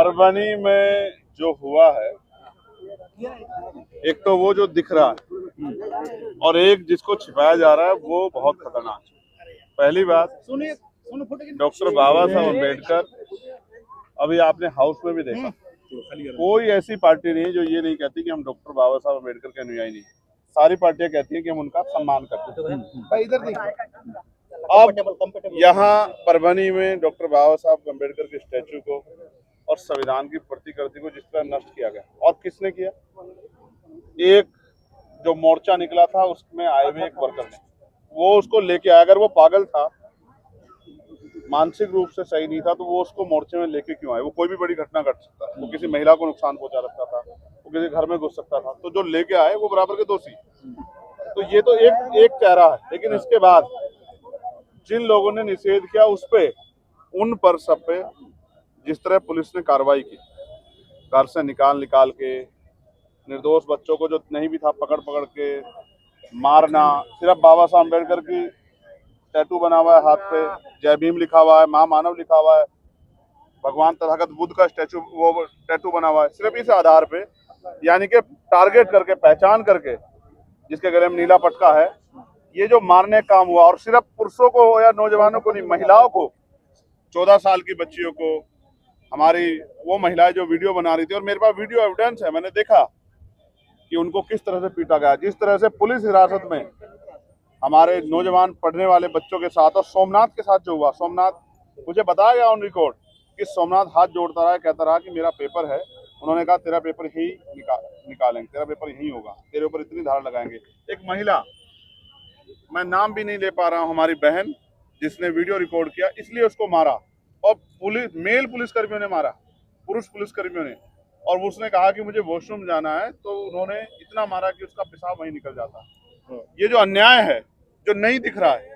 परभनी में जो हुआ है, एक तो वो जो दिख रहा है और एक जिसको छिपाया जा रहा है वो बहुत खतरनाक है। पहली बात, डॉक्टर बाबा साहब अम्बेडकर, अभी आपने हाउस में भी देखा, कोई ऐसी पार्टी नहीं जो ये नहीं कहती कि हम डॉक्टर बाबा साहब अम्बेडकर के अनुयायी नहीं। सारी पार्टियां कहती हैं कि हम उनका सम्मान करते हैं। इधर अब यहाँ परभनी में डॉक्टर बाबा साहब अम्बेडकर के स्टैचू को और संविधान की प्रतिकृति को जिस तरह नष्ट किया गया, और किसने किया? एक जो मोर्चा निकला था उसमें आए हुए एक वर्कर ने, वो उसको लेके आया। अगर वो पागल था, मानसिक रूप से सही नहीं था, तो वो उसको मोर्चे में लेके क्यों आए? वो कोई भी बड़ी घटना घट सकता है, वो किसी महिला को नुकसान पहुंचा सकता था, वो किसी घर में घुस सकता था, तो जो लेके आए वो बराबर के दोषी। तो ये तो एक चेहरा है, लेकिन इसके बाद जिन लोगों ने निषेध किया उस पे, उन पर सब पे जिस तरह पुलिस ने कार्रवाई की, घर से निकाल के निर्दोष बच्चों को जो नहीं भी था पकड़ के मारना, सिर्फ बाबा साहब अम्बेडकर की टैटू बना हुआ है हाथ पे, जय भीम लिखा हुआ है, महामानव लिखा हुआ है, भगवान तथागत बुद्ध का स्टैचू वो टैटू बना हुआ है, सिर्फ इस आधार पे, यानी कि टारगेट करके, पहचान करके, जिसके गले में नीला पटका है, ये जो मारने का काम हुआ। और सिर्फ पुरुषों को या नौजवानों को नहीं, महिलाओं को, 14 साल की बच्चियों को, हमारी वो महिलाएं जो वीडियो बना रही थी, और मेरे पास वीडियो एविडेंस है, मैंने देखा कि उनको किस तरह से पीटा गया, जिस तरह से पुलिस हिरासत में हमारे नौजवान पढ़ने वाले बच्चों के साथ, और सोमनाथ के साथ जो हुआ, सोमनाथ, मुझे बताया गया ऑन रिकॉर्ड कि सोमनाथ हाथ जोड़ता रहा, कहता रहा कि मेरा पेपर है। उन्होंने कहा तेरा पेपर ही निकालेंगे, तेरा पेपर यही होगा, तेरे ऊपर इतनी धार लगाएंगे। एक महिला, मैं नाम भी नहीं ले पा रहा हूँ, हमारी बहन, जिसने वीडियो रिकॉर्ड किया, इसलिए उसको मारा, और मेल पुलिसकर्मियों ने मारा, पुरुष पुलिसकर्मियों ने, और उसने कहा कि मुझे वॉशरूम जाना है, तो उन्होंने इतना मारा कि उसका पेशाब वहीं निकल जाता। ये जो अन्याय है, जो नहीं दिख रहा है,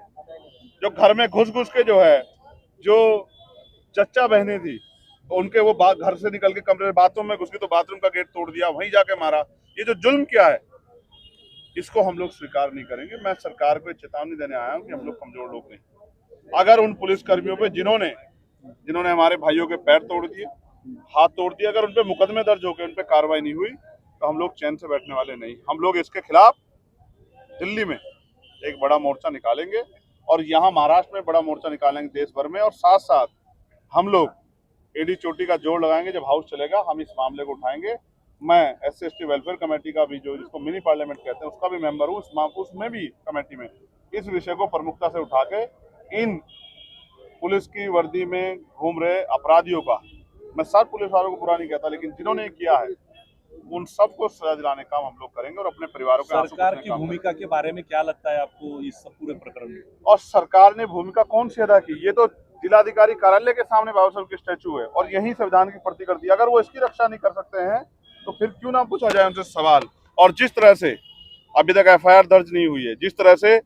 जो घर में घुस के जो है, जो चच्चा बहनें थी, तो उनके वो घर से निकल के कमरे बाथरूम में घुस के, तो बाथरूम का गेट तोड़ दिया, वहीं जाके मारा। ये जो जुल्म किया है, इसको हम लोग स्वीकार नहीं करेंगे। मैं सरकार को चेतावनी देने आया हूँ कि हम लोग कमजोर लोग नहीं। अगर उन पुलिस कर्मियों पे जिन्होंने हमारे भाइयों के पैर तोड़ दिए, हाथ तोड़ दिए, अगर उन पे मुकदमे दर्ज हो गए, उन पे कार्रवाई नहीं हुई, तो हम लोग चैन से बैठने वाले नहीं। हम लोग इसके खिलाफ दिल्ली में एक बड़ा मोर्चा निकालेंगे, और यहाँ महाराष्ट्र में बड़ा मोर्चा निकालेंगे, देश भर में। और साथ साथ हम लोग एडी चोटी का जोड़ लगाएंगे। जब हाउस चलेगा हम इस मामले को उठाएंगे। मैं SC/ST वेलफेयर कमेटी का भी, जो जिसको मिनी पार्लियामेंट कहते हैं, उसका भी मेंबर हूँ। उसमें भी कमेटी में इस विषय को प्रमुखता से उठा के इन पुलिस की वर्दी में घूम रहे अपराधियों का, मैं सब पुलिस वालों को बुरा नहीं कहता, लेकिन जिन्होंने किया है उन सबको सजा दिलाने का काम हम लोग करेंगे, और अपने परिवारों के सरकार की भूमिका के बारे में क्या लगता है आपको इस सब पूरे प्रकरण में? और सरकार ने भूमिका कौन सी अदा की? ये तो जिलाधिकारी कार्यालय के सामने बाबा साहब की स्टैचू है, और यही संविधान की प्रतिकृति। अगर वो इसकी रक्षा नहीं कर सकते हैं, तो फिर क्यों ना पूछा जाए उनसे सवाल। और जिस तरह से अभी तक FIR दर्ज नहीं हुई है, जिस तरह से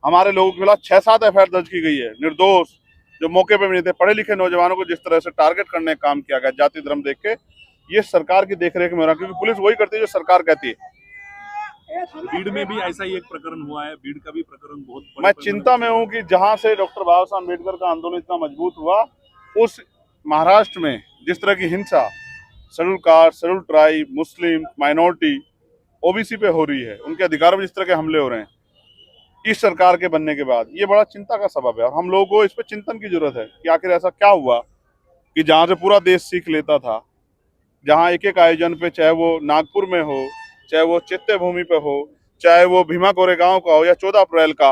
हमारे लोगों के खिलाफ 6-7 FIR दर्ज की गई है, निर्दोष जो मौके पे भी नहीं थे, पढ़े लिखे नौजवानों को जिस तरह से टारगेट करने का काम किया गया, जाति धर्म देख के, ये सरकार की देखरेख में हो रहा, क्योंकि पुलिस वही करती है जो सरकार कहती है। बीड़ में भी ऐसा ही एक प्रकरण हुआ है, बीड़ का भी प्रकरण बहुत। मैं चिंता में हूं कि जहां से डॉक्टर बाबा साहब अम्बेडकर का आंदोलन इतना मजबूत हुआ, उस महाराष्ट्र में जिस तरह की हिंसा शेड्यूल कास्ट, शेड्यूल ट्राइब, मुस्लिम, माइनॉरिटी, OBC पे हो रही है, उनके अधिकारों में जिस तरह के हमले हो रहे हैं इस सरकार के बनने के बाद, ये बड़ा चिंता का सबब है। और हम लोगों को इस पर चिंतन की जरूरत है कि आखिर ऐसा क्या हुआ कि जहां से पूरा देश सीख लेता था, जहां एक एक आयोजन पे, चाहे वो नागपुर में हो, चाहे वो चित्ते भूमि पे हो, चाहे वो भीमा कोरेगांव का हो, या 14 अप्रैल का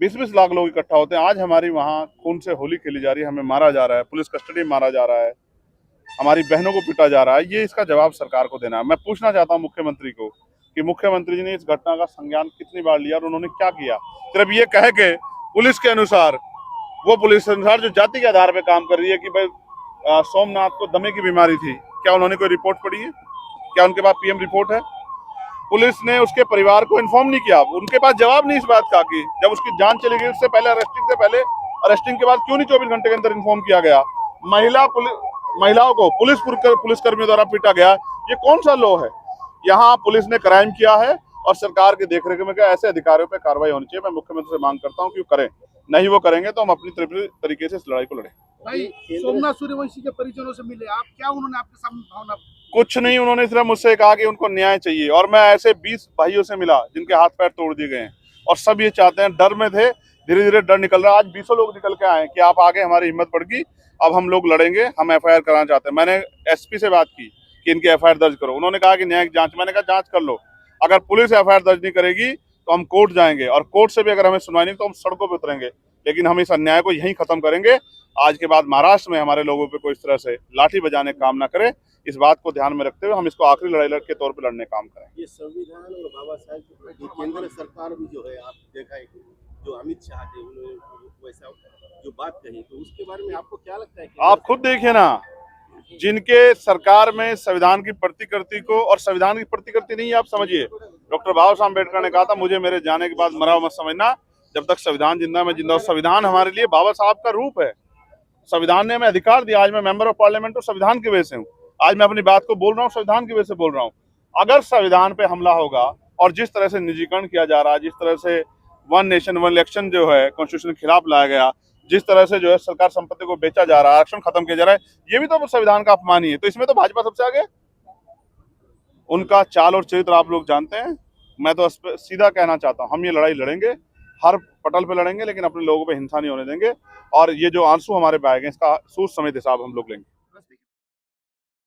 20-20 लाख लोग इकट्ठा होते हैं, आज हमारी वहाँ खून से होली खेली जा रही है, हमें मारा जा रहा है, पुलिस कस्टडी में मारा जा रहा है, हमारी बहनों को पीटा जा रहा है। ये इसका जवाब सरकार को देना है। मैं पूछना चाहता हूँ मुख्यमंत्री को कि मुख्यमंत्री जी ने इस घटना का संज्ञान कितनी बार लिया, और उन्होंने क्या किया? सिर्फ ये कह के पुलिस के अनुसार, वो पुलिस अनुसार जो जाति के आधार पर काम कर रही है कि भाई सोमनाथ को दमे की बीमारी थी, क्या उन्होंने कोई रिपोर्ट पढ़ी है? क्या उनके पास PM रिपोर्ट है? पुलिस ने उसके परिवार को इन्फॉर्म नहीं किया, उनके पास जवाब नहीं इस बात का कि जब उसकी जान चली गई, उससे पहले, अरेस्टिंग के बाद क्यों नहीं 24 घंटे के अंदर इन्फॉर्म किया गया? महिलाओं को पुलिसकर्मियों द्वारा पीटा गया, ये कौन सा लॉ है? यहाँ पुलिस ने क्राइम किया है, और सरकार की देखरेख में क्या ऐसे अधिकारियों पर कार्रवाई होनी चाहिए। मैं मुख्यमंत्री से मांग करता हूँ कि वो करें। नहीं वो करेंगे तो हम अपनी तरीके से इस लड़ाई को लड़ेंगे। भाई सोमनाथ सूर्यवंशी के परिजनों से मिले आप, क्या उन्होंने आपके सामने भावना? कुछ नहीं, उन्होंने सिर्फ मुझसे कहा कि उनको न्याय चाहिए, और मैं ऐसे 20 भाइयों से मिला जिनके हाथ पैर तोड़ दिए गए हैं, और सब ये चाहते हैं, डर में थे, धीरे धीरे डर निकल रहा है। आज 20 लोग निकल के आए हैं कि आप आगे, हमारी हिम्मत बढ़ गई, अब हम लोग लड़ेंगे, हम एफआईआर कराना चाहते हैं। मैंने एसपी से बात की कि इनकी एफआईआर दर्ज करो, उन्होंने कहा कि न्यायिक जांच। मैंने कहा जांच कर लो, अगर पुलिस एफआईआर दर्ज नहीं करेगी तो हम कोर्ट जाएंगे, और कोर्ट से भी अगर हमें सुनवाई नहीं तो हम सड़कों पर उतरेंगे, लेकिन हम इस अन्याय को यहीं खत्म करेंगे। आज के बाद महाराष्ट्र में हमारे लोगों पे कोई इस तरह से लाठी बजाने का काम ना करे, इस बात को ध्यान में रखते हुए हम इसको आखिरी लड़ाई के तौर पर लड़ने का काम करें। ये संविधान और बाबा साहेब के प्रति केंद्र सरकार भी जो है, आप देखा है जो अमित शाह थे, उन्होंने वैसा जो बात कही, तो उसके बारे में आपको क्या लगता है? आप खुद देखिए ना, जिनके सरकार में संविधान की प्रतिकृति को, और संविधान की प्रतिकृति नहीं, आप समझिए, डॉक्टर बाबा साहब अम्बेडकर ने कहा था मुझे मेरे जाने के बाद मरा हुआ मत समझना, जब तक संविधान जिंदा मैं जिंदा हूं। संविधान हमारे लिए बाबा साहब का रूप है, संविधान ने हमें अधिकार दिया। आज मैं मेंबर ऑफ पार्लियामेंट हूँ, संविधान की वजह से हूँ। आज मैं अपनी बात को बोल रहा हूँ, संविधान की वजह से बोल रहा हूँ। अगर संविधान पे हमला होगा, और जिस तरह से निजीकरण किया जा रहा है, जिस तरह से वन नेशन वन इलेक्शन जो है कॉन्स्टिट्यूशन के खिलाफ लाया गया, जिस तरह से जो है सरकार संपत्ति को बेचा जा रहा है, आरक्षण खत्म किया जा रहा है, ये भी तो संविधान का अपमान ही है। तो इसमें तो भाजपा सबसे आगे। उनका चाल और चरित्र आप लोग जानते हैं। मैं तो सीधा कहना चाहता हूँ, हम ये लड़ाई लड़ेंगे, हर पटल पे लड़ेंगे, लेकिन अपने लोगों पे हिंसा नहीं होने देंगे, और ये जो आंसू हमारे पे आएंगे इसका सूद समेत हिसाब हम लोग लेंगे।